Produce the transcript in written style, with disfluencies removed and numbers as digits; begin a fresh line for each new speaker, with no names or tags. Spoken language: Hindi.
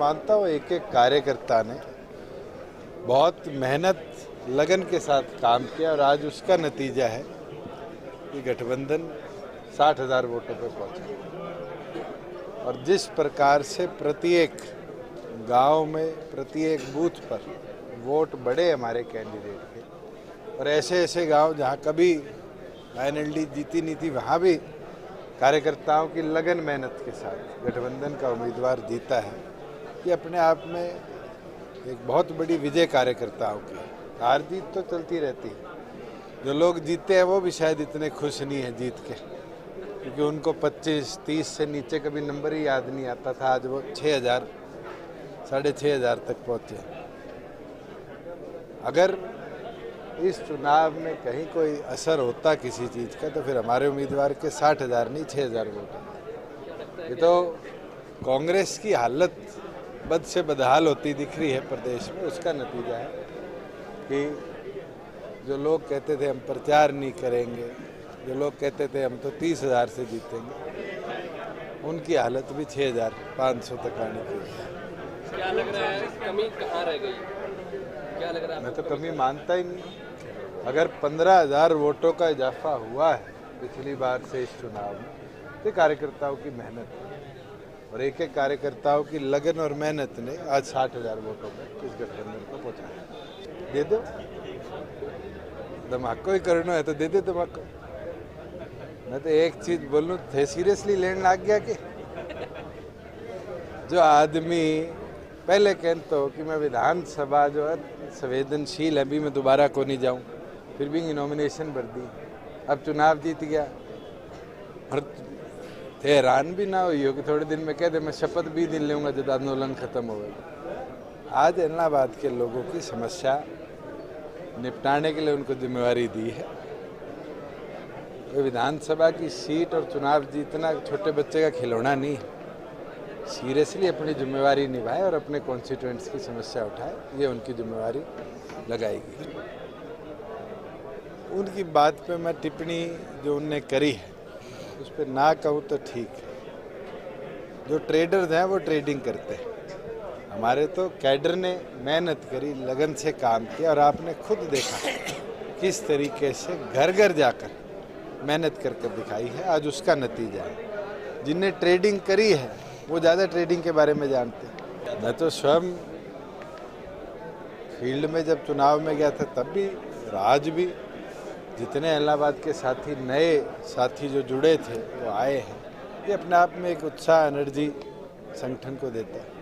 मानता हूँ एक एक कार्यकर्ता ने बहुत मेहनत लगन के साथ काम किया और आज उसका नतीजा है कि गठबंधन 60,000 वोटों पे पहुंचा। और जिस प्रकार से प्रत्येक गांव में प्रत्येक बूथ पर वोट बढ़े हमारे कैंडिडेट के, और ऐसे ऐसे गांव जहां कभी INLD जीती नहीं थी वहां भी कार्यकर्ताओं की लगन मेहनत के साथ गठबंधन का उम्मीदवार जीता है, ये अपने आप में एक बहुत बड़ी विजय कार्यकर्ताओं की। हार जीत तो चलती रहती है, जो लोग जीते हैं वो भी शायद इतने खुश नहीं हैं जीत के, क्योंकि उनको 25-30 से नीचे कभी नंबर ही याद नहीं आता था। आज वो 6,000 6,500 तक पहुँचे। अगर इस चुनाव में कहीं कोई असर होता किसी चीज़ का तो फिर हमारे उम्मीदवार के 60,000 नहीं 6,000 वोट। ये तो कांग्रेस की हालत बद से बदहाल होती दिख रही है प्रदेश में, उसका नतीजा है कि जो लोग कहते थे हम प्रचार नहीं करेंगे, जो लोग कहते थे हम तो 30,000 से जीतेंगे, उनकी हालत भी 6,500 तक आने की है।
क्या लग रहा है कमी कहाँ रह गई? क्या लग रहा है?
मैं तो कमी मानता ही नहीं। अगर 15,000 वोटों का इजाफा हुआ है पिछली बार से इस चुनाव में, तो कार्यकर्ताओं की मेहनत और एक एक कार्यकर्ताओं की लगन और मेहनत ने आज 60,000 वोटों पर इस गठबंधन को पहुंचाया। दे दो, धमाको ही करना है तो दे दे धमाको। मैं तो एक चीज बोलूं, थे सीरियसली लेने लग गया कि जो आदमी पहले कहते हो कि मैं विधानसभा जो है संवेदनशील है, भी मैं दोबारा को नहीं जाऊं, फिर भी नॉमिनेशन भर दी, अब चुनाव जीत गया और थे हैरान भी ना हुई हो कि थोड़े दिन में कहते मैं शपथ भी दिन लूँगा जब आंदोलन खत्म होगा। आज इलाहाबाद के लोगों की समस्या निपटाने के लिए उनको जिम्मेवारी दी है। विधानसभा की सीट और चुनाव जीतना छोटे बच्चे का खिलौना नहीं है। सीरियसली अपनी जिम्मेवारी निभाए और अपने कॉन्स्टिट्यूएंट्स की समस्या उठाए, ये उनकी जिम्मेवारी लगाएगी। उनकी बात पे मैं टिप्पणी जो उनने करी है उस पर ना कहूँ तो ठीक है। जो ट्रेडर्स हैं वो ट्रेडिंग करते हैं, हमारे तो कैडर ने मेहनत करी, लगन से काम किया, और आपने खुद देखा किस तरीके से घर घर जाकर मेहनत करके दिखाई है, आज उसका नतीजा है। जिनने ट्रेडिंग करी है वो ज़्यादा ट्रेडिंग के बारे में जानते हैं। मैं तो स्वयं फील्ड में जब चुनाव में गया था तब भी, आज भी जितने इलाहाबाद के साथी, नए साथी जो जुड़े थे वो आए हैं, ये अपने आप में एक उत्साह, एनर्जी संगठन को देता है।